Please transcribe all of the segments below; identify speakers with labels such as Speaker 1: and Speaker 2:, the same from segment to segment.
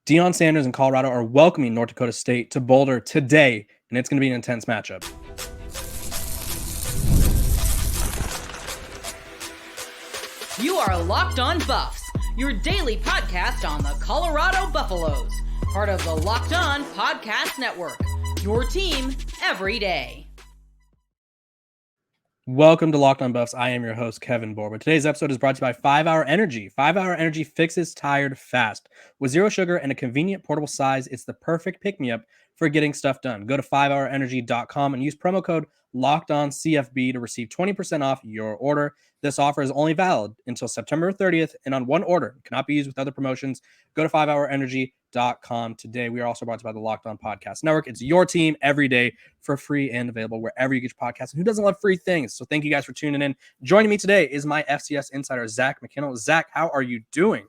Speaker 1: Deion Sanders and Colorado are welcoming North Dakota State to Boulder today, and it's going to be an intense matchup.
Speaker 2: You are Locked On Buffs, your daily podcast on the Colorado Buffaloes, part of the Locked On Podcast Network, your team every day.
Speaker 1: Welcome to Locked On Buffs. I am your host, Kevin Borba. Today's episode is brought to you by 5 Hour Energy. 5 Hour Energy fixes tired fast. With zero sugar and a convenient portable size, it's the perfect pick-me-up for getting stuff done. Go to 5hourenergy.com and use promo code LOCKEDONCFB to receive 20% off your order. This offer is only valid until September 30th and on one order. It cannot be used with other promotions. Go to 5hourenergy.com today. We are also brought to you by the Locked On Podcast Network. It's your team every day for free and available wherever you get your podcasts. And who doesn't love free things? So thank you guys for tuning in. Joining me today is my FCS insider, Zach McKinnell. Zach, how are you doing?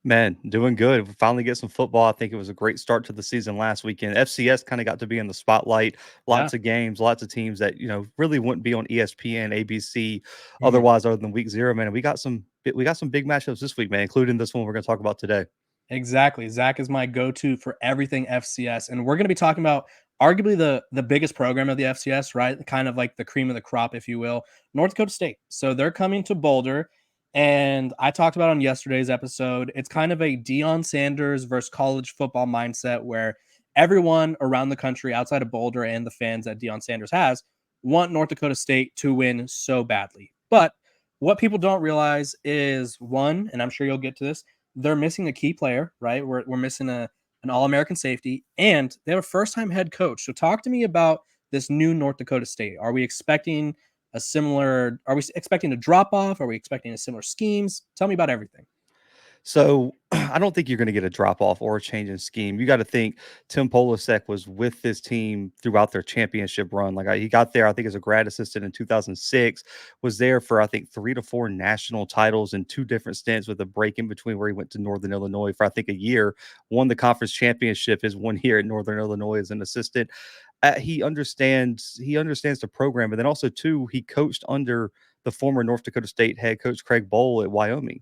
Speaker 3: Man, doing good. We finally get some football. I think it was a great start to the season last weekend. FCS kind of got to be in the spotlight. Lots of games, lots of teams that, really wouldn't be on ESPN, ABC, otherwise other than week 0, man. And we got some big matchups this week, man, including this one we're going to talk about today.
Speaker 1: Exactly. Zach is my go-to for everything FCS. And we're going to be talking about arguably the biggest program of the FCS, right? Kind of like the cream of the crop, if you will, North Dakota State. So they're coming to Boulder. And I talked about on yesterday's episode, it's kind of a Deion Sanders versus college football mindset where everyone around the country outside of Boulder and the fans that Deion Sanders has want North Dakota State to win so badly. But what people don't realize is, one, and I'm sure you'll get to this, they're missing a key player, right? We're missing an All-American safety, and they have a first-time head coach. So talk to me about this new North Dakota State. Are we expecting a drop off? Are we expecting a similar schemes? Tell me about everything.
Speaker 3: So I don't think you're going to get a drop off or a change in scheme. You got to think Tim Polasek was with this team throughout their championship run. He got there, I think, as a grad assistant in 2006, was there for, I think, 3 to 4 national titles in 2 different stints with a break in between where he went to Northern Illinois for, I think, a year, won the conference championship his 1 year at Northern Illinois as an assistant. He understands the program, but then also, too, he coached under the former North Dakota State head coach Craig Bowl at Wyoming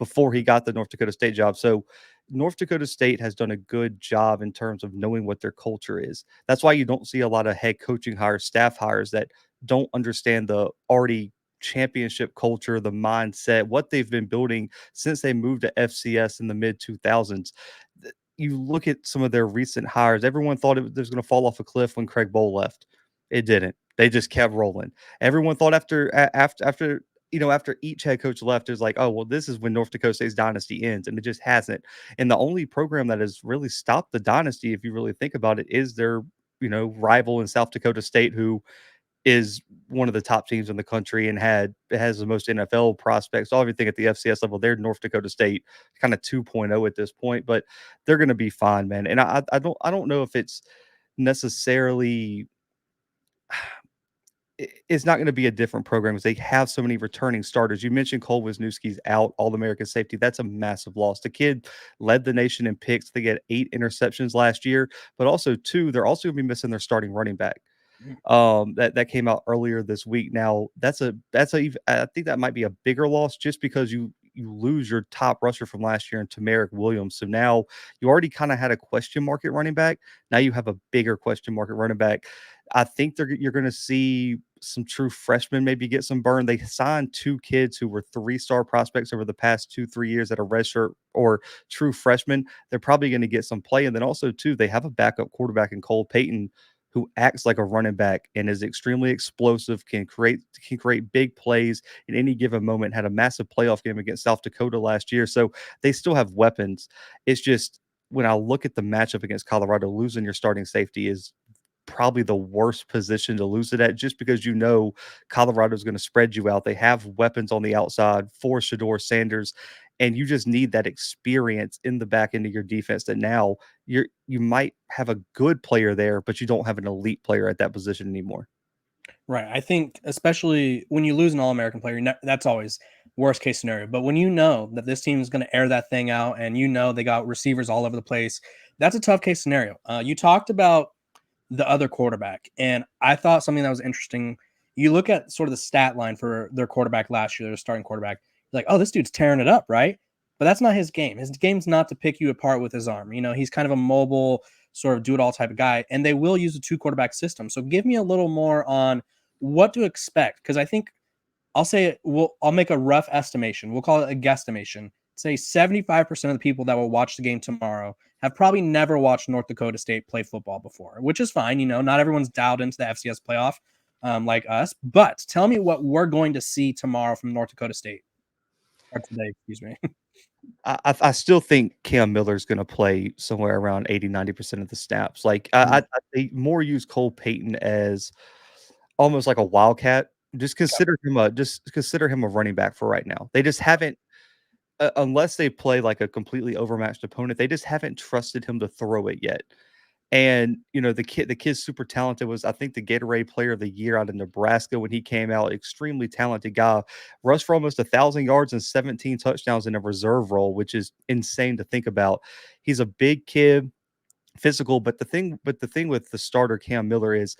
Speaker 3: before he got the North Dakota State job. So North Dakota State has done a good job in terms of knowing what their culture is. That's why you don't see a lot of head coaching hires, staff hires that don't understand the already championship culture, the mindset, what they've been building since they moved to FCS in the mid 2000s. You look at some of their recent hires, everyone thought it was going to fall off a cliff when Craig Bowl left. It didn't. They just kept rolling. Everyone thought after each head coach left, it's like, oh, well, this is when North Dakota State's dynasty ends, and it just hasn't. And the only program that has really stopped the dynasty, if you really think about it, is their, rival in South Dakota State, who is one of the top teams in the country and has the most NFL prospects. So everything at the FCS level, they're North Dakota State, kind of 2.0 at this point, but they're going to be fine, man. And I don't know if it's necessarily. It's not going to be a different program because they have so many returning starters. You mentioned Cole Wisniewski's out, All-American safety. That's a massive loss. The kid led the nation in picks. They had 8 interceptions last year, but also 2, they're also going to be missing their starting running back. That came out earlier this week. Now I think that might be a bigger loss just because you lose your top rusher from last year in Tamarick Williams. So now you already kind of had a question mark at running back. Now you have a bigger question mark at running back. I think you're going to see some true freshmen maybe get some burn. They signed 2 kids who were 3-star prospects over the past 2-3 years at a redshirt or true freshmen. They're probably going to get some play. And then also, too, they have a backup quarterback in Cole Payton who acts like a running back and is extremely explosive, can create big plays in any given moment, had a massive playoff game against South Dakota last year. So they still have weapons. It's just when I look at the matchup against Colorado, losing your starting safety is probably the worst position to lose it at, just because Colorado is going to spread you out. They have weapons on the outside for Shedeur Sanders, and you just need that experience in the back end of your defense that now you might have a good player there, but you don't have an elite player at that position anymore.
Speaker 1: Right. I think especially when you lose an All-American player, that's always worst case scenario. But when you know that this team is going to air that thing out and they got receivers all over the place, that's a tough case scenario. You talked about the other quarterback, and I thought something that was interesting. You look at sort of the stat line for their quarterback last year, their starting quarterback, you're like, oh, this dude's tearing it up, right? but that's not his game. His game's not to pick you apart with his arm. He's kind of a mobile, sort of do it all type of guy, and they will use a 2 quarterback system. So give me a little more on what to expect, because I think I'll make a rough estimation. We'll call it a guesstimation. Say 75% of the people that will watch the game tomorrow have probably never watched North Dakota State play football before, which is fine. Not everyone's dialed into the FCS playoff like us. But tell me what we're going to see tomorrow from North Dakota State. Or today, excuse me.
Speaker 3: I still think Cam Miller's going to play somewhere around 80-90% of the snaps. Like they more use Cole Payton as almost like a wildcat. Just consider him a running back for right now. They just haven't, unless they play like a completely overmatched opponent, they just haven't trusted him to throw it yet. And the kid's super talented. Was, I think, the Gatorade Player of the Year out of Nebraska when he came out. Extremely talented guy. Rushed for almost 1,000 yards and 17 touchdowns in a reserve role, which is insane to think about. He's a big kid, physical. But the thing with the starter Cam Miller is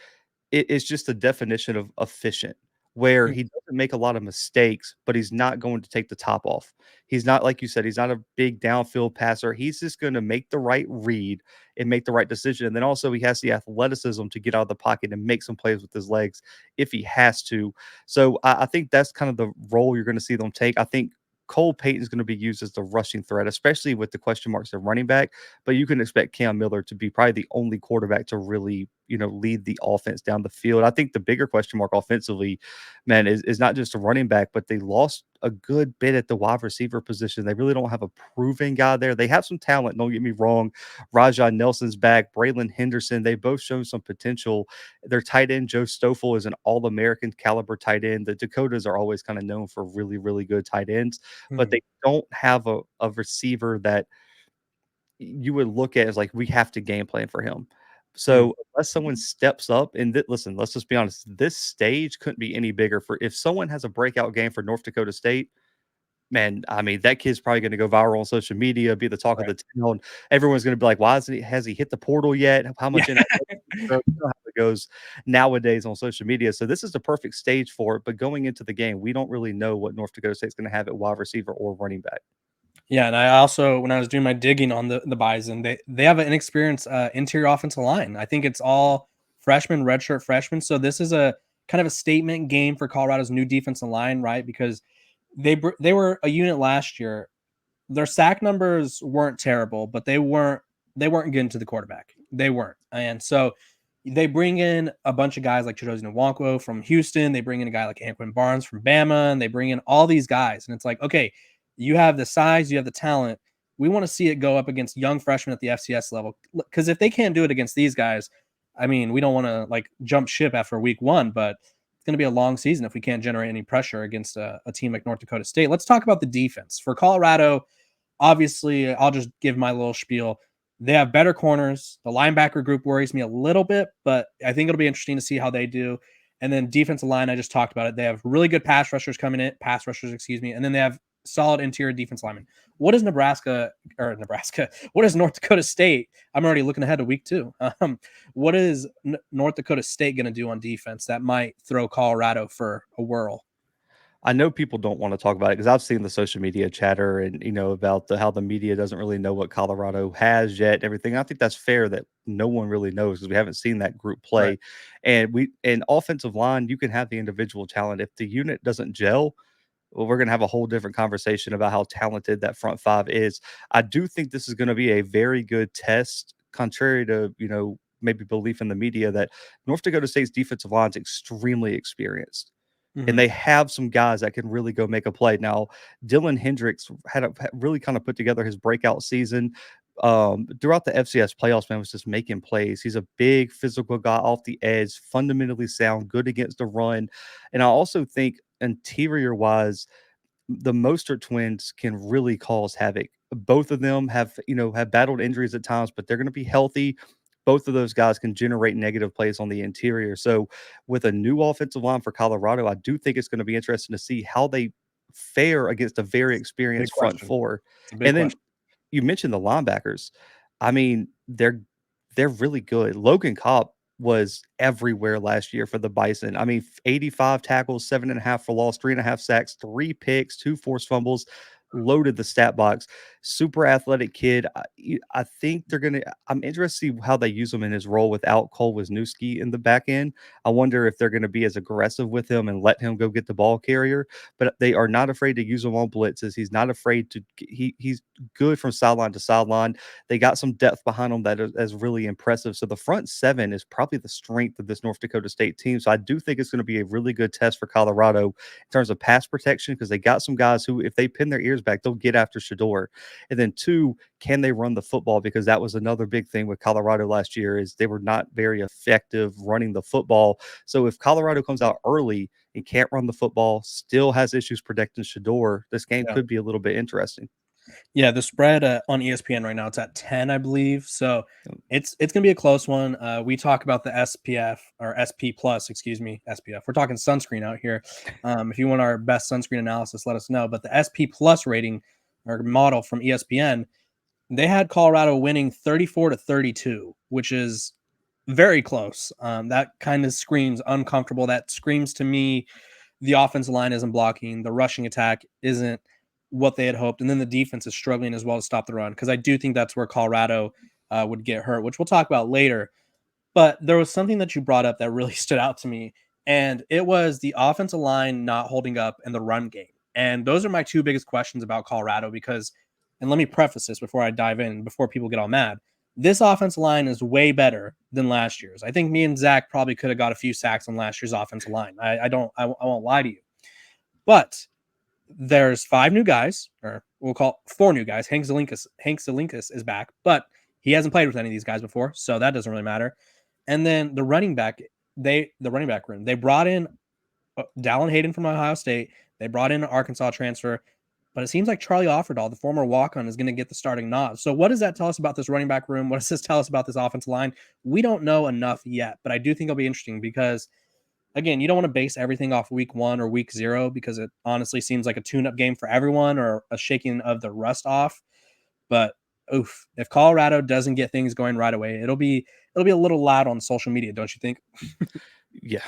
Speaker 3: it's just a definition of efficient, where he doesn't make a lot of mistakes, but he's not going to take the top off. He's not, like you said, he's not a big downfield passer. He's just going to make the right read and make the right decision. And then also he has the athleticism to get out of the pocket and make some plays with his legs if he has to. So I think that's kind of the role you're going to see them take. I think Cole Payton is going to be used as the rushing threat, especially with the question marks of running back. But you can expect Cam Miller to be probably the only quarterback to really, lead the offense down the field. I think the bigger question mark offensively, man, is not just a running back, but they lost a good bit at the wide receiver position. They really don't have a proven guy there. They have some talent, don't get me wrong. Rajah Nelson's back, Braylon Henderson, they both shown some potential. Their tight end, Joe Stoffel, is an All-American caliber tight end. The Dakotas are always kind of known for really, really good tight ends, but they don't have a receiver that you would look at as like, we have to game plan for him. So unless someone steps up, and listen, let's just be honest, this stage couldn't be any bigger. For if someone has a breakout game for North Dakota State, man, I mean, that kid's probably going to go viral on social media, be the talk of the town. Everyone's going to be like, why has he hit the portal yet? How much in you know how it goes nowadays on social media. So this is the perfect stage for it. But going into the game, we don't really know what North Dakota State's going to have at wide receiver or running back.
Speaker 1: Yeah, and I also, when I was doing my digging on the Bison, they have an inexperienced interior offensive line. I think it's all freshmen, redshirt freshmen. So this is a kind of a statement game for Colorado's new defensive line, right? Because they were a unit last year. Their sack numbers weren't terrible, but they weren't getting to the quarterback. They weren't, and so they bring in a bunch of guys like Chidozie Nwankwo from Houston. They bring in a guy like Anquan Barnes from Bama, and they bring in all these guys, and it's like, okay, you have the size, you have the talent. We want to see it go up against young freshmen at the FCS level. Because if they can't do it against these guys, I mean, we don't want to like jump ship after week one, but it's going to be a long season if we can't generate any pressure against a team like North Dakota State. Let's talk about the defense. For Colorado, obviously, I'll just give my little spiel. They have better corners. The linebacker group worries me a little bit, but I think it'll be interesting to see how they do. And then defensive line, I just talked about it. They have really good pass rushers, and then they have solid interior defense lineman. What is what is North Dakota State? I'm already looking ahead to week 2. What is North Dakota State going to do on defense that might throw Colorado for a whirl?
Speaker 3: I know people don't want to talk about it because I've seen the social media chatter and about how the media doesn't really know what Colorado has yet and everything. I think that's fair that no one really knows because we haven't seen that group play. Right. And in offensive line, you can have the individual talent. If the unit doesn't gel, well, we're going to have a whole different conversation about how talented that front five is. I do think this is going to be a very good test, contrary to, maybe belief in the media, that North Dakota State's defensive line is extremely experienced. And they have some guys that can really go make a play. Now, Dylan Hendricks had really kind of put together his breakout season. Throughout the FCS playoffs, man, was just making plays. He's a big physical guy off the edge, fundamentally sound, good against the run. And I also think interior wise, the Mostert twins can really cause havoc. Both of them have battled injuries at times, but they're going to be healthy. Both of those guys can generate negative plays on the interior. So with a new offensive line for Colorado, I do think it's going to be interesting to see how they fare against a very experienced front four. And then you mentioned the linebackers. I mean, they're really good. Logan Cobb was everywhere last year for the Bison. I mean, 85 tackles, 7.5 for loss, 3.5 sacks, 3 picks, 2 forced fumbles. loaded the stat box. Super athletic kid. I think they're gonna. I'm interested to see how they use him in his role without Cole Wisniewski in the back end. I wonder if they're going to be as aggressive with him and let him go get the ball carrier. But they are not afraid to use him on blitzes. He's not afraid to. He's good from sideline to sideline. They got some depth behind him that is really impressive. So the front seven is probably the strength of this North Dakota State team. So I do think it's going to be a really good test for Colorado in terms of pass protection, because they got some guys who, if they pin their ears back, they'll get after Shador. And then two, can they run the football? Because that was another big thing with Colorado last year, is they were not very effective running the football. So if Colorado comes out early and can't run the football, still has issues protecting Shador, this game could be a little bit interesting.
Speaker 1: Yeah, the spread on ESPN right now, it's at 10, I believe. So it's going to be a close one. We talk about the SPF or SP plus, excuse me, SPF. We're talking sunscreen out here. If you want our best sunscreen analysis, let us know. But the SP plus rating or model from ESPN, they had Colorado winning 34-32, which is very close. That kind of screams uncomfortable. That screams to me the offensive line isn't blocking, the rushing attack isn't what they had hoped, and then the defense is struggling as well to stop the run, because I do think that's where Colorado would get hurt, which we'll talk about later. But there was something that you brought up that really stood out to me, and it was the offensive line not holding up in the run game. And those are my two biggest questions about Colorado, because, and let me preface this before I dive in, before people get all mad, this offensive line is way better than last year's. I think me and Zach probably could have got a few sacks on last year's offensive line. I won't lie to you. But there's 5 new guys, or we'll call 4 new guys. Hank Zelinkus is back, but he hasn't played with any of these guys before, so that doesn't really matter. And then the running back room, they brought in Dallin Hayden from Ohio State. They brought in an Arkansas transfer, but it seems like Charlie Offerdahl, the former walk-on, is going to get the starting nod. So what does that tell us about this running back room? What does this tell us about this offensive line? We don't know enough yet, but I do think it'll be interesting, because again, you don't want to base everything off week 1 or week 0, because it honestly seems like a tune-up game for everyone, or a shaking of the rust off. But if Colorado doesn't get things going right away, it'll be a little loud on social media, don't you think?
Speaker 3: Yeah.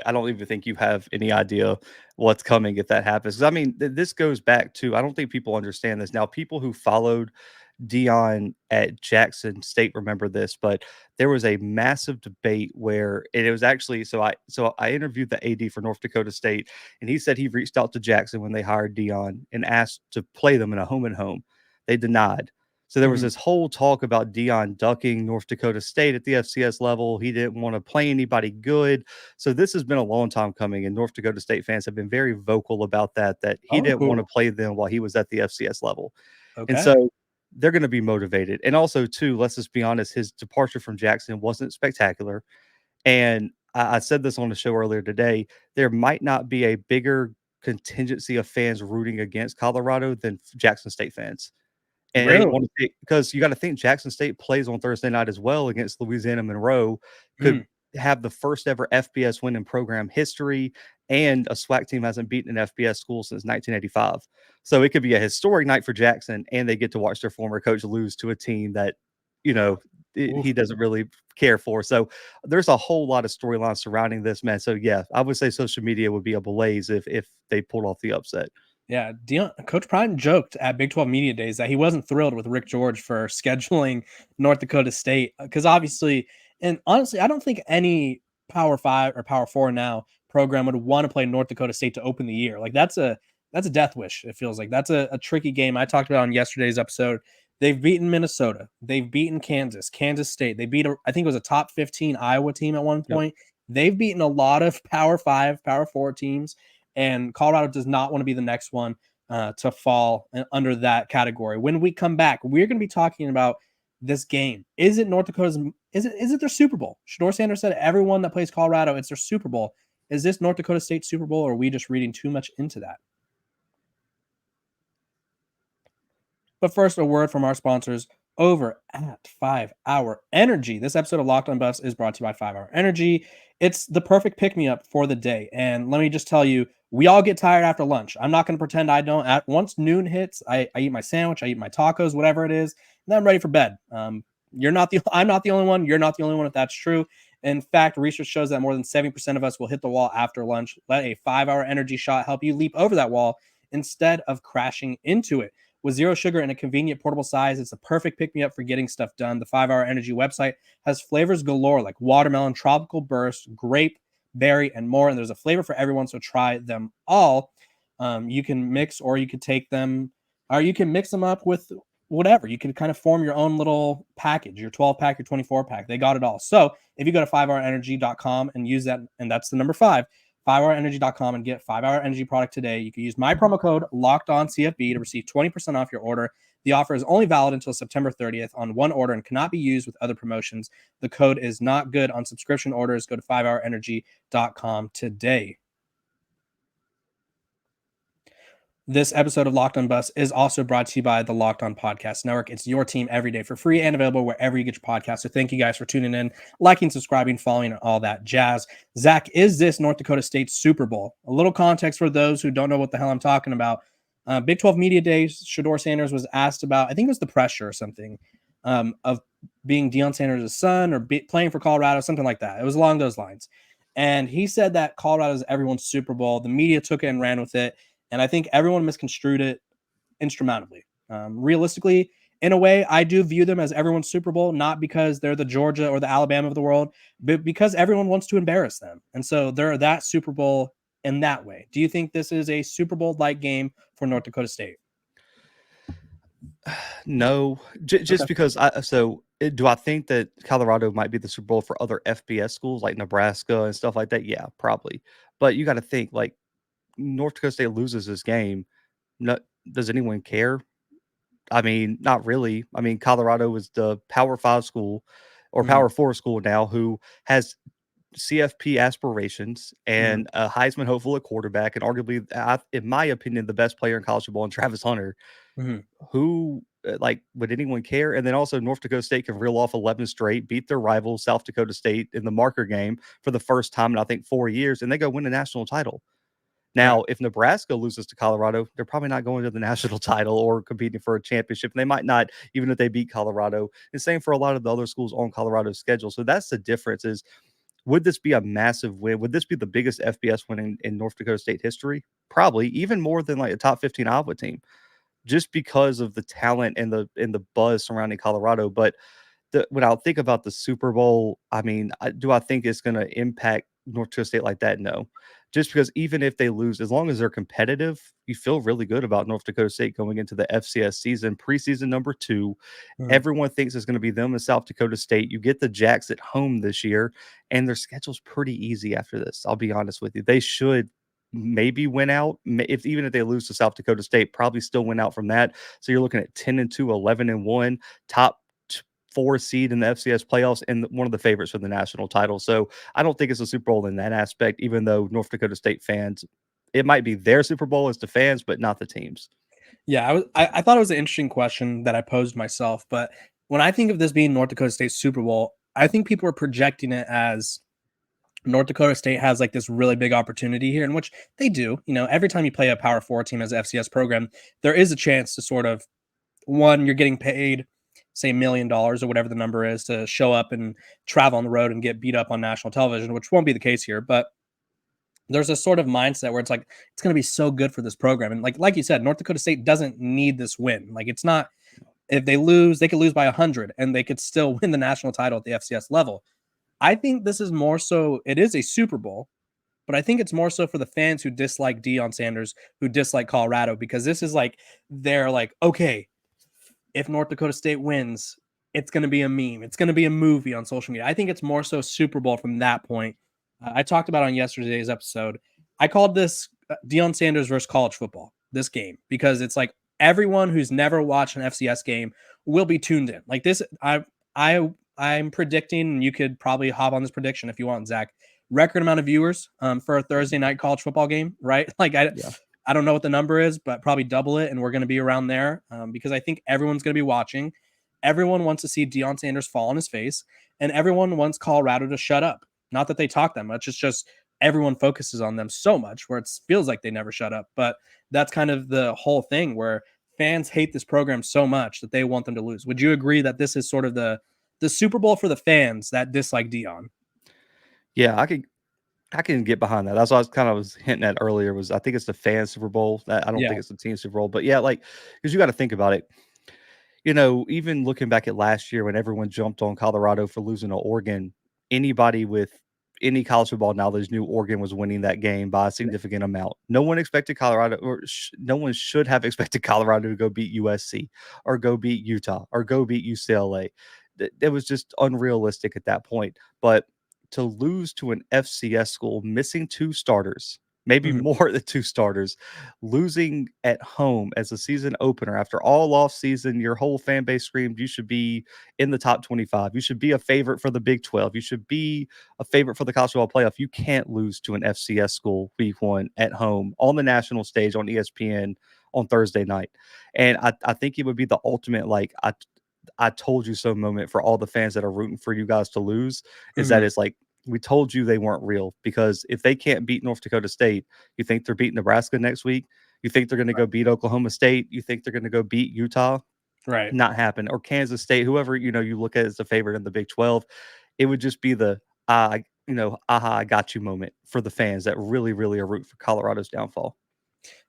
Speaker 3: I don't even think you have any idea what's coming if that happens. I mean, this goes back to, I don't think people understand this. Now, people who followed Deion at Jackson State remember this, but there was a massive debate where it was actually, so I interviewed the AD for North Dakota State, and he said he reached out to Jackson when they hired Deion and asked to play them in a home and home. They denied. So there was this whole talk about Deion ducking North Dakota State at the FCS level. He didn't want to play anybody good. So this has been a long time coming, and North Dakota State fans have been very vocal about that he didn't want to play them while he was at the FCS level.
Speaker 1: Okay.
Speaker 3: And so they're going to be motivated. And also, too, let's just be honest, his departure from Jackson wasn't spectacular. And I said this on the show earlier today, there might not be a bigger contingency of fans rooting against Colorado than Jackson State fans. And
Speaker 1: Really?
Speaker 3: because you got to think Jackson State plays on Thursday night as well against Louisiana Monroe, could have the first ever FBS win in program history, and a SWAC team hasn't beaten an FBS school since 1985. So it could be a historic night for Jackson, and they get to watch their former coach lose to a team that, he doesn't really care for. So there's a whole lot of storylines surrounding this, man. So yeah, I would say social media would be ablaze if they pulled off the upset.
Speaker 1: Yeah, Coach Prime joked at Big 12 Media Days that he wasn't thrilled with Rick George for scheduling North Dakota State, because obviously, and honestly, I don't think any Power 5 or Power 4 now program would want to play North Dakota State to open the year. Like that's a death wish. It feels like that's a tricky game. I talked about on yesterday's episode. They've beaten Minnesota. They've beaten Kansas State. They beat I think it was a top 15 Iowa team at one point. Yep. They've beaten a lot of Power 5, Power 4 teams. And Colorado does not want to be the next one to fall under that category. When we come back, we're going to be talking about this game. Is it North Dakota's? Is it their Super Bowl? Shador Sanders said everyone that plays Colorado, it's their Super Bowl. Is this North Dakota State Super Bowl, or are we just reading too much into that? But first, a word from our sponsors over at 5 Hour Energy. This episode of Locked on Buffs is brought to you by 5 Hour Energy. It's the perfect pick-me-up for the day. And let me just tell you, we all get tired after lunch. I'm not going to pretend I don't. Once noon hits, I eat my sandwich, I eat my tacos, whatever it is, and then I'm ready for bed. I'm not the only one. You're not the only one if that's true. In fact, research shows that more than 70% of us will hit the wall after lunch. Let a 5 Hour Energy shot help you leap over that wall instead of crashing into it. With zero sugar and a convenient portable size, it's a perfect pick-me-up for getting stuff done. The 5-Hour Energy website has flavors galore like watermelon, tropical burst, grape, berry, and more. And there's a flavor for everyone, so try them all. You can mix, or you could take them, or you can mix them up with whatever. You can kind of form your own little package, your 12-pack, your 24-pack. They got it all. So if you go to 5hourenergy.com and use that, and that's the number 5, 5hourenergy.com, and get 5-Hour Energy product today. You can use my promo code LOCKEDONCFB to receive 20% off your order. The offer is only valid until September 30th on one order and cannot be used with other promotions. The code is not good on subscription orders. Go to 5hourenergy.com today. This episode of Locked On Buffs is also brought to you by the Locked On Podcast Network. It's your team every day for free and available wherever you get your podcasts. So thank you guys for tuning in, liking, subscribing, following, and all that jazz. Zach, is this North Dakota State Super Bowl? A little context for those who don't know what the hell I'm talking about. Big 12 Media Days, Shedeur Sanders was asked about, I think it was the pressure or something, of being Deion Sanders' son or playing for Colorado, something like that. It was along those lines. And he said that Colorado is everyone's Super Bowl. The media took it and ran with it. And I think everyone misconstrued it instrumentally. Realistically, in a way, I do view them as everyone's Super Bowl, not because they're the Georgia or the Alabama of the world, but because everyone wants to embarrass them. And so they're that Super Bowl in that way. Do you think this is a Super Bowl-like game for North Dakota State?
Speaker 3: No, just because do I think that Colorado might be the Super Bowl for other FBS schools like Nebraska and stuff like that? Yeah, probably. But you got to think, like, North Dakota State loses this game. Does anyone care? I mean, not really. I mean, Colorado is the Power 5 school or Power 4 school now who has CFP aspirations and a Heisman hopeful at quarterback, and arguably, in my opinion, the best player in college football, and Travis Hunter. Who, like, would anyone care? And then also North Dakota State can reel off 11 straight, beat their rival South Dakota State in the marker game for the first time in, I think, 4 years, and they go win a national title. Now, if Nebraska loses to Colorado, they're probably not going to the national title or competing for a championship. And they might not, even if they beat Colorado. And same for a lot of the other schools on Colorado's schedule. So that's the difference is, would this be a massive win? Would this be the biggest FBS win in North Dakota State history? Probably, even more than like a top 15 Iowa team, just because of the talent and the buzz surrounding Colorado. But when I think about the Super Bowl, I mean, do I think it's going to impact North Dakota State like that? No. Just because even if they lose, as long as they're competitive, you feel really good about North Dakota State going into the FCS season, preseason number 2. Everyone thinks it's going to be them and South Dakota State. You get the Jacks at home this year, and their schedule's pretty easy after this. I'll be honest with you. They should maybe win out. Even if they lose to South Dakota State, probably still win out from that. So you're looking at 10-2, 11-1, top 4 seed in the FCS playoffs, and one of the favorites for the national title. So I don't think it's a Super Bowl in that aspect, even though North Dakota State fans, it might be their Super Bowl as the fans, but not the teams.
Speaker 1: Yeah, I thought it was an interesting question that I posed myself, but when I think of this being North Dakota State's Super Bowl, I think people are projecting it as North Dakota State has like this really big opportunity here, in which they do. You know, every time you play a Power 4 team as an FCS program, there is a chance to sort of, one, you're getting paid, say $1 million or whatever the number is, to show up and travel on the road and get beat up on national television, which won't be the case here. But there's a sort of mindset where it's like, it's going to be so good for this program. And like you said, North Dakota State doesn't need this win. Like, it's not, if they lose, they could lose by 100 and they could still win the national title at the FCS level. I think this is more so, it is a Super Bowl, but I think it's more so for the fans who dislike Deion Sanders, who dislike Colorado, because this is like, they're like, okay, if North Dakota State wins, it's going to be a meme. It's going to be a movie on social media. I think it's more so Super Bowl from that point. I talked about on yesterday's episode. I called this Deion Sanders versus college football, this game, because it's like everyone who's never watched an FCS game will be tuned in. Like this, I'm predicting, and you could probably hop on this prediction if you want, Zach, record amount of viewers for a Thursday night college football game, right? Like I don't know what the number is, but probably double it, and we're going to be around there because I think everyone's going to be watching. Everyone wants to see Deion Sanders fall on his face, and everyone wants Colorado to shut up. Not that they talk that much. It's just everyone focuses on them so much where it feels like they never shut up. But that's kind of the whole thing where fans hate this program so much that they want them to lose. Would you agree that this is sort of the Super Bowl for the fans that dislike Deion?
Speaker 3: Yeah, I could I can get behind that. That's what I was kind of was hinting at earlier. Was I think it's the fan Super Bowl. I don't
Speaker 1: Yeah.
Speaker 3: think it's the team Super Bowl, but yeah, like because you got to think about it. Even looking back at last year when everyone jumped on Colorado for losing to Oregon, anybody with any college football knowledge knew Oregon was winning that game by a significant amount. No one expected Colorado, or no one should have expected Colorado to go beat USC or go beat Utah or go beat UCLA. It was just unrealistic at that point. But to lose to an FCS school, missing two starters, maybe
Speaker 1: Mhm.
Speaker 3: more than two starters, losing at home as a season opener after all off season, your whole fan base screamed you should be in the top 25. You should be a favorite for the Big 12. You should be a favorite for the college football playoff. You can't lose to an FCS school week one at home on the national stage on ESPN on Thursday night. And I think it would be the ultimate, like, I told you so moment for all the fans that are rooting for you guys to lose is that
Speaker 1: Mhm.
Speaker 3: it's like, we told you they weren't real because if they can't beat North Dakota State, you think they're beating Nebraska next week? You think they're going to go beat Oklahoma State? You think they're going to go beat Utah?
Speaker 1: Right.
Speaker 3: Not happen. Or Kansas State, whoever, you look at as the favorite in the Big 12. It would just be the, aha, I got you moment for the fans that really, really are rooting for Colorado's downfall.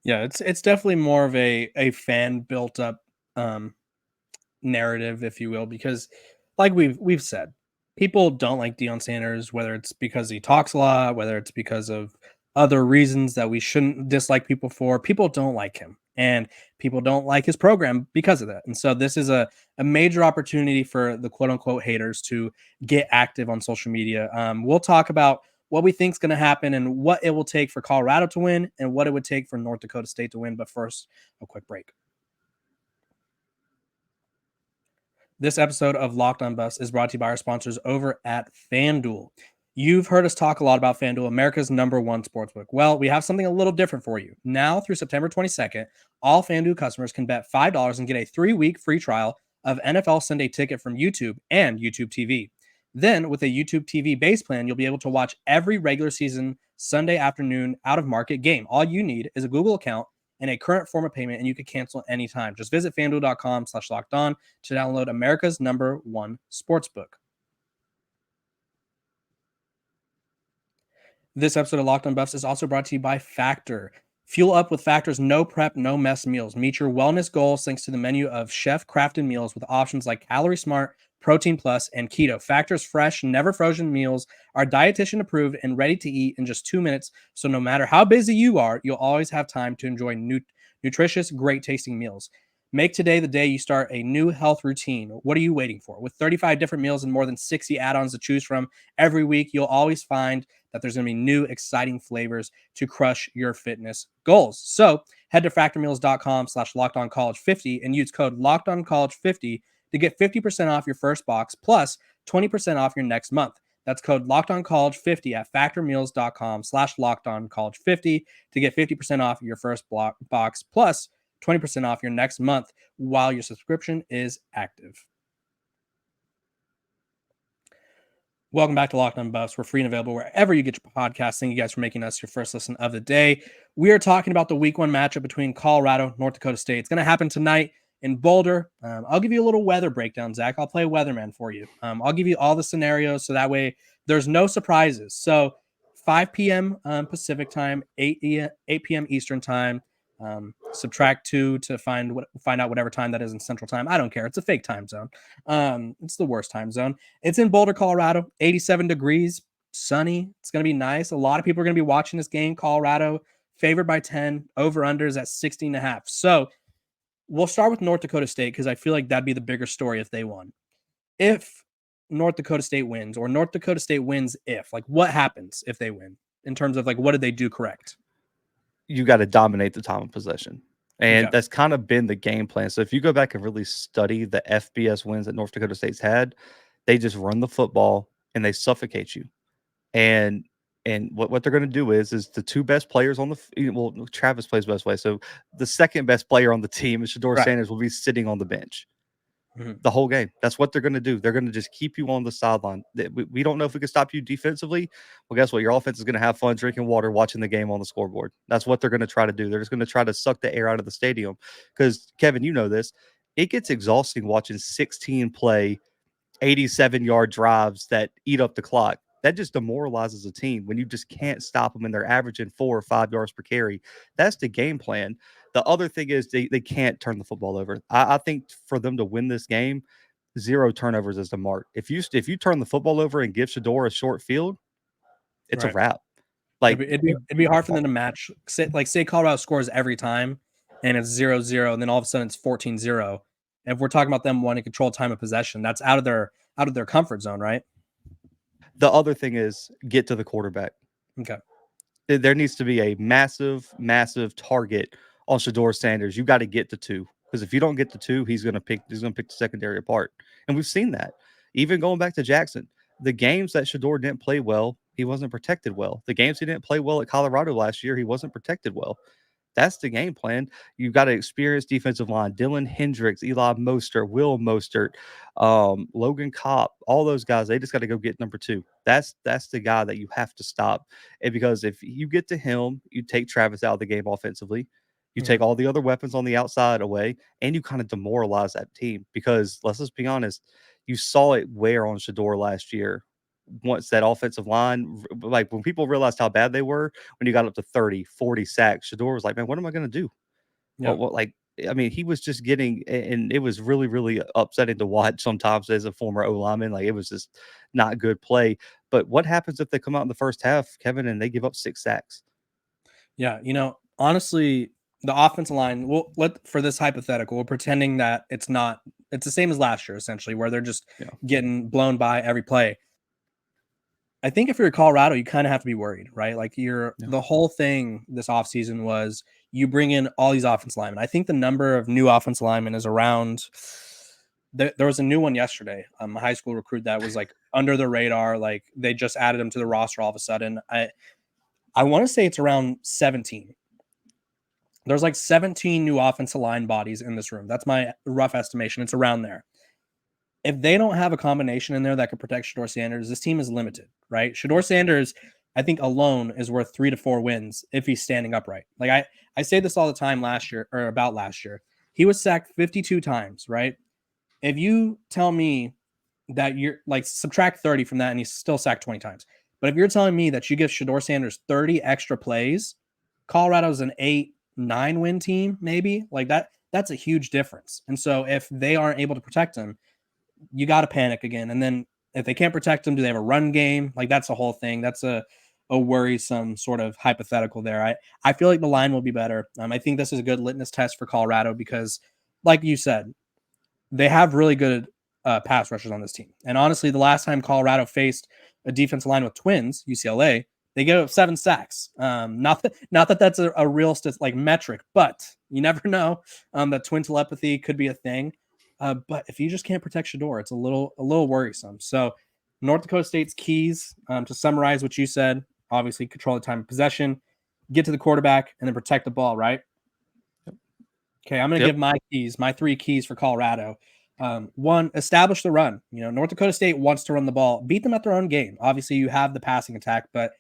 Speaker 1: Yeah, it's definitely more of a fan built up um narrative, if you will, because like we've said, people don't like Deion Sanders, whether it's because he talks a lot, whether it's because of other reasons that we shouldn't dislike people for. People don't like him, and people don't like his program because of that. And so this is a major opportunity for the quote unquote haters to get active on social media. We'll talk about what we think is going to happen and what it will take for Colorado to win and what it would take for North Dakota State to win. But first, a quick break. This episode of Locked on Buffs is brought to you by our sponsors over at FanDuel. You've heard us talk a lot about FanDuel, America's #1 sportsbook. Well, we have something a little different for you. Now through September 22nd, all FanDuel customers can bet $5 and get a 3-week free trial of NFL Sunday Ticket from YouTube and YouTube TV. Then, with a YouTube TV base plan, you'll be able to watch every regular season Sunday afternoon out of market game. All you need is a Google account and a current form of payment, and you can cancel anytime. Just visit fanduel.com/locked on to download America's #1 sportsbook. This episode of Locked on Buffs is also brought to you by Factor. Fuel up with Factor's no prep, no mess meals. Meet your wellness goals thanks to the menu of chef crafted meals with options like Calorie Smart, Protein Plus, and Keto. Factor's fresh, never frozen meals are dietitian approved and ready to eat in just 2 minutes. So no matter how busy you are, you'll always have time to enjoy nutritious, great tasting meals. Make today the day you start a new health routine. What are you waiting for? With 35 different meals and more than 60 add-ons to choose from every week, you'll always find that there's going to be new, exciting flavors to crush your fitness goals. So head to factormeals.com/lockedoncollege50 and use code lockedoncollege50 to get 50% off your first box plus 20% off your next month. That's code lockedoncollege50 at factormeals.com/lockedoncollege50 to get 50% off your first box plus 20% off your next month while your subscription is active. Welcome back to Locked on Buffs. We're free and available wherever you get your podcasts. Thank you guys for making us your first listen of the day. We are talking about the week 1 matchup between Colorado, North Dakota State. It's going to happen tonight in Boulder. I'll give you a little weather breakdown, Zach. I'll play weatherman for you. I'll give you all the scenarios so that way there's no surprises. So 5 p.m. Pacific time, 8 p.m. Eastern time. Subtract 2 to find out whatever time that is in Central Time. I don't care. It's a fake time zone. It's the worst time zone. It's in Boulder, Colorado. 87 degrees, sunny. It's going to be nice. A lot of people are going to be watching this game. Colorado favored by 10. Over-unders at 16.5. So we'll start with North Dakota State because I feel like that'd be the bigger story if they won. If North Dakota State wins, or North Dakota State wins like what happens if they win in terms of like what did they do correct?
Speaker 3: You got to dominate the time of possession. And
Speaker 1: Okay.
Speaker 3: that's kind of been the game plan. So if you go back and really study the FBS wins that North Dakota State's had, they just run the football and they suffocate you. And what they're going to do is the two best players on the Travis plays best way. So the second best player on the team is Shedeur
Speaker 1: Right.
Speaker 3: Sanders will be sitting on the bench
Speaker 1: Mhm.
Speaker 3: the whole game. That's what they're going to do. They're going to just keep you on the sideline. We don't know if we can stop you defensively. Well, guess what? Your offense is going to have fun drinking water, watching the game on the scoreboard. That's what they're going to try to do. They're just going to try to suck the air out of the stadium. Because, Kevin, you know this. It gets exhausting watching 16 play 87-yard drives that eat up the clock. That just demoralizes a team when you just can't stop them and they're averaging 4 or 5 yards per carry. That's the game plan. The other thing is they can't turn the football over. I think for them to win this game, 0 turnovers is the mark. If you turn the football over and give Shador a short field, it's a
Speaker 1: Right.
Speaker 3: wrap. Like
Speaker 1: It'd be hard for them to match. Say Colorado scores every time and it's 0-0, and then all of a sudden it's 14-0. If we're talking about them wanting to control time of possession, that's out of their comfort zone, right?
Speaker 3: the other thing is get to the quarterback.
Speaker 1: Okay.
Speaker 3: There needs to be a massive, massive target on Shador Sanders. You got to get to 2, because if you don't get to 2, he's gonna pick the secondary apart. And we've seen that. Even going back to Jackson, the games that Shador didn't play well, he wasn't protected well. The games he didn't play well at Colorado last year, he wasn't protected well. That's the game plan. You've got an experienced defensive line. Dylan Hendricks, Eli Mostert, Will Mostert, Logan Kopp, all those guys, they just got to go get number 2. That's the guy that you have to stop. And because if you get to him, you take Travis out of the game offensively. You take all the other weapons on the outside away, and you kind of demoralize that team. Because let's just be honest, you saw it wear on Shador last year. Once that offensive line, like when people realized how bad they were, when you got up to 30, 40 sacks, Shador was like, man, what am I going to do?
Speaker 1: Yeah.
Speaker 3: Like, I mean, he was just getting, and it was really, really upsetting to watch sometimes as a former O lineman. Like, it was just not good play. But what happens if they come out in the first half, Kevin, and they give up 6 sacks?
Speaker 1: Yeah. Honestly, the offensive line, for this hypothetical, we're pretending that it's the same as last year, essentially, where they're just getting blown by every play. I think if you're Colorado, you kind of have to be worried, right? Like the whole thing this offseason was you bring in all these offensive linemen. I think the number of new offensive linemen is around. There was a new one yesterday. A high school recruit that was like under the radar. Like they just added him to the roster all of a sudden. I want to say it's around 17. There's like 17 new offensive line bodies in this room. That's my rough estimation. It's around there. If they don't have a combination in there that could protect Shador Sanders, this team is limited, right? Shador Sanders, I think alone is worth 3 to 4 wins if he's standing upright. Like I say this all the time about last year. He was sacked 52 times, right? If you tell me that you're like subtract 30 from that and he's still sacked 20 times. But if you're telling me that you give Shador Sanders 30 extra plays, Colorado's an 8-9 win team, maybe like that's a huge difference. And so if they aren't able to protect him, you got to panic again. And then if they can't protect him, do they have a run game? Like that's a whole thing. That's a worrisome sort of hypothetical there. I feel like the line will be better. I think this is a good litmus test for Colorado because, like you said, they have really good pass rushers on this team. And honestly, the last time Colorado faced a defensive line with twins, UCLA, they gave up 7 sacks. Not that that's a real metric, but you never know. That twin telepathy could be a thing. But if you just can't protect Shador, it's a little worrisome. So North Dakota State's keys, to summarize what you said, obviously control the time of possession, get to the quarterback, and then protect the ball, right? Yep. Okay, I'm going to give my 3 keys for Colorado. 1, establish the run. North Dakota State wants to run the ball. Beat them at their own game. Obviously, you have the passing attack, but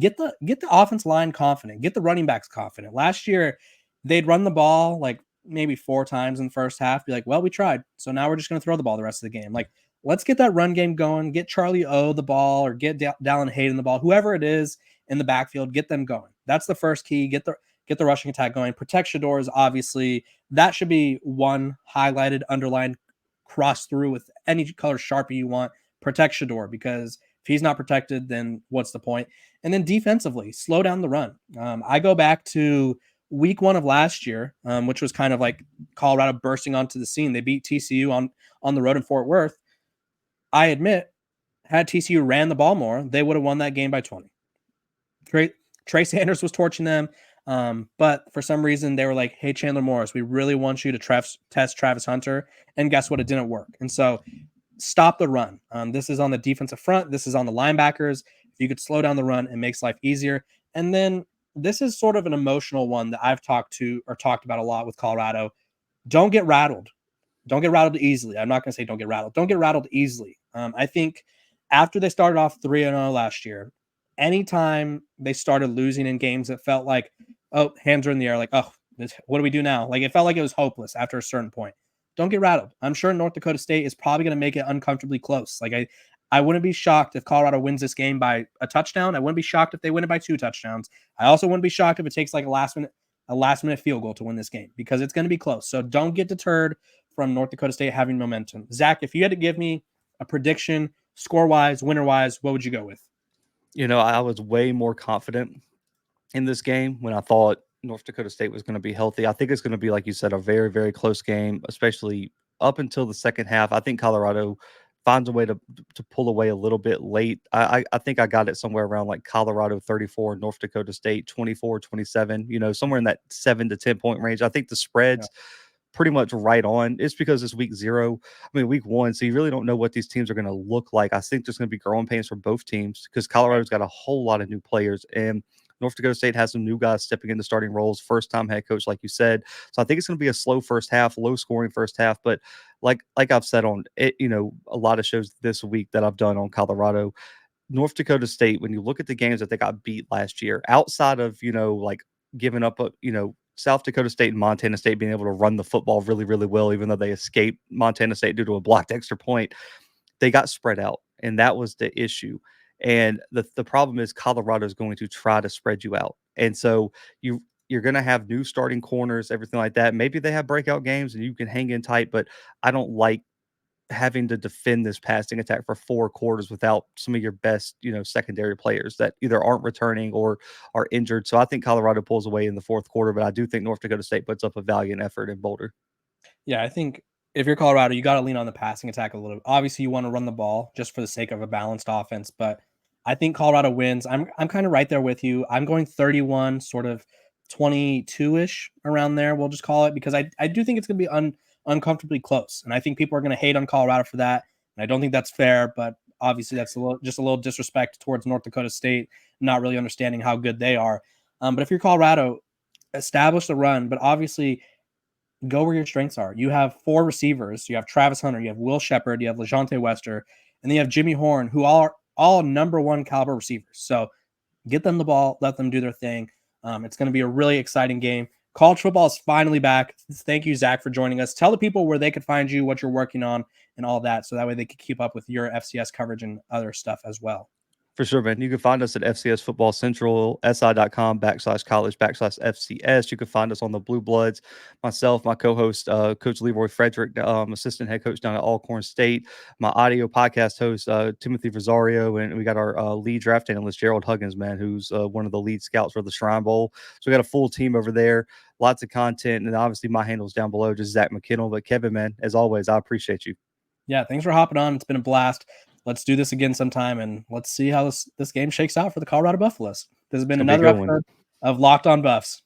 Speaker 1: get the offense line confident. Get the running backs confident. Last year, they'd run the ball like maybe 4 times in the first half, be like, well, we tried. So now we're just going to throw the ball the rest of the game. Like, let's get that run game going. Get Charlie O the ball or get Dallin Hayden the ball. Whoever it is in the backfield, get them going. That's the first key. Get the rushing attack going. Protect Shador is obviously, that should be one highlighted, underlined, crossed through with any color Sharpie you want. Protect Shador, because if he's not protected, then what's the point? And then defensively, slow down the run. I go back to week 1 of last year, which was kind of like Colorado bursting onto the scene. They beat TCU on the road in Fort Worth. I admit, had TCU ran the ball more, they would have won that game by 20. Trey Sanders was torching them, but for some reason they were like, hey, Chandler Morris, we really want you to test Travis Hunter. And guess what? It didn't work. And so stop the run. This is on the defensive front. This is on the linebackers. If you could slow down the run, it makes life easier. And then this is sort of an emotional one that I've talked about a lot with Colorado. Don't get rattled. Don't get rattled easily. I'm not going to say don't get rattled. Don't get rattled easily. I think after they started off 3-0 last year, anytime they started losing in games, it felt like, oh, hands are in the air. Like, oh, what do we do now? Like, it felt like it was hopeless after a certain point. Don't get rattled. I'm sure North Dakota State is probably going to make it uncomfortably close. Like, I wouldn't be shocked if Colorado wins this game by a touchdown. I wouldn't be shocked if they win it by 2 touchdowns. I also wouldn't be shocked if it takes like a last minute field goal to win this game because it's going to be close. So don't get deterred from North Dakota State having momentum. Zach, if you had to give me a prediction, score-wise, winner-wise, what would you go with?
Speaker 3: I was way more confident in this game when I thought North Dakota State was going to be healthy. I think it's going to be, like you said, a very, very close game, especially up until the second half. I think Colorado finds a way to pull away a little bit late. I think I got it somewhere around like Colorado 34, North Dakota State 24, 27, somewhere in that 7 to 10 point range. I think the spreads pretty much right on. It's because it's week 0. Week 1. So you really don't know what these teams are going to look like. I think there's going to be growing pains for both teams because Colorado's got a whole lot of new players and North Dakota State has some new guys stepping into starting roles, first-time head coach, like you said. So I think it's going to be a slow first half, low-scoring first half. But like I've said on it, a lot of shows this week that I've done on Colorado, North Dakota State, when you look at the games that they got beat last year, outside of, like giving up South Dakota State and Montana State being able to run the football really, really well, even though they escaped Montana State due to a blocked extra point, they got spread out. And that was the issue. And the problem is Colorado is going to try to spread you out. And so you're going to have new starting corners, everything like that. Maybe they have breakout games and you can hang in tight, but I don't like having to defend this passing attack for 4 quarters without some of your best, secondary players that either aren't returning or are injured. So I think Colorado pulls away in the fourth quarter, but I do think North Dakota State puts up a valiant effort in Boulder.
Speaker 1: Yeah, I think if you're Colorado, you got to lean on the passing attack a little bit. Obviously, you want to run the ball just for the sake of a balanced offense, but I think Colorado wins. I'm kind of right there with you. I'm going 31, sort of 22-ish around there, we'll just call it, because I do think it's going to be uncomfortably close. And I think people are going to hate on Colorado for that. And I don't think that's fair, but obviously that's just a little disrespect towards North Dakota State, not really understanding how good they are. But if you're Colorado, establish the run, but obviously go where your strengths are. You have 4 receivers. You have Travis Hunter, you have Will Shepard, you have LeJontay Wester, and then you have Jimmy Horn, who are all number 1 caliber receivers. So get them the ball, let them do their thing. It's going to be a really exciting game. College football is finally back. Thank you, Zach, for joining us. Tell the people where they could find you, what you're working on, and all that, so that way they can keep up with your FCS coverage and other stuff as well.
Speaker 3: For sure, man. You can find us at FCS Football Central, si.com/college/FCS. You can find us on the Blue Bloods. Myself, my co-host, Coach Leroy Frederick, assistant head coach down at Alcorn State. My audio podcast host, Timothy Rosario. And we got our lead draft analyst, Gerald Huggins, man, who's one of the lead scouts for the Shrine Bowl. So we got a full team over there. Lots of content. And obviously my handle's down below, just Zach McKinnell. But Kevin, man, as always, I appreciate you.
Speaker 1: Yeah, thanks for hopping on. It's been a blast. Let's do this again sometime, and let's see how this game shakes out for the Colorado Buffaloes. This has been another episode of Locked On Buffs.